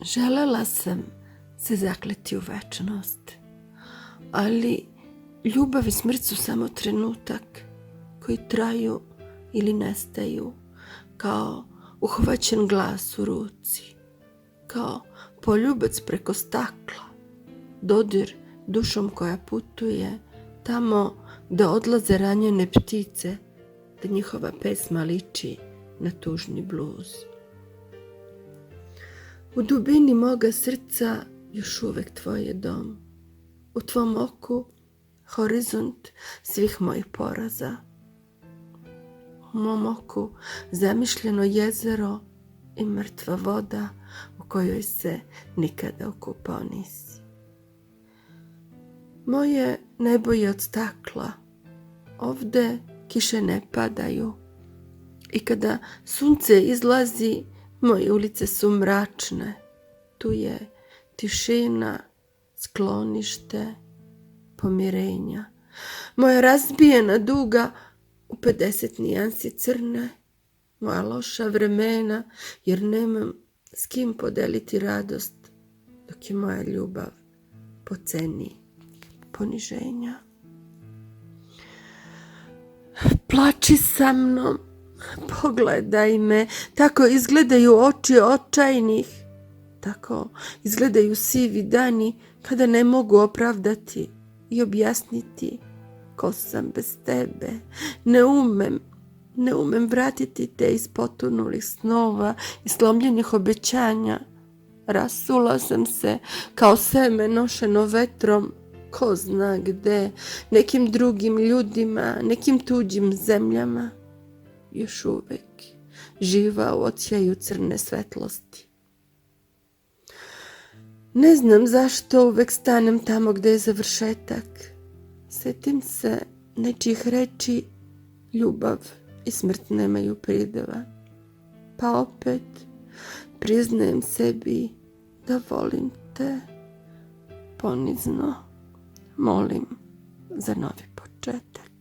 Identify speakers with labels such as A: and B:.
A: Želela sam se zakleti u večnost, ali ljubav i smrt su samo trenutak koji traju ili nestaju, kao uhvaćen glas u ruci, kao poljubac preko stakla, dodir dušom koja putuje tamo gde odlaze ranjene ptice, da njihova pesma liči na tužni bluz. U dubini moga srca još uvek tvoj je dom. U tvom oku horizont svih mojih poraza. U mom oku zamišljeno jezero i mrtva voda u kojoj se nikada okupao nisi. Moje nebo je od stakla. Ovde kiše ne padaju. I kada sunce izlazi, moje ulice su mračne. Tu je tišina, sklonište, pomirenja. Moja razbijena duga u 50 nijansi crne. Moja loša vremena, jer nemam s kim podeliti radost, dok je moja ljubav po ceni poniženja. Plači sa mnom, pogledaj me, tako izgledaju oči očajnih, tako izgledaju sivi dani kada ne mogu opravdati i objasniti ko sam bez tebe. Ne umem vratiti te iz potonulih snova i slomljenih obećanja. Rasula sam se kao seme nošeno vetrom, ko zna gde, nekim drugim ljudima, nekim tuđim zemljama. Još uvek živa u odsjaju crne svetlosti. Ne znam zašto uvek stanem tamo gde je završetak. Setim se nečijih reči, ljubav i smrt nemaju prideva. Pa opet priznajem sebi da volim te. Ponizno molim za novi početak.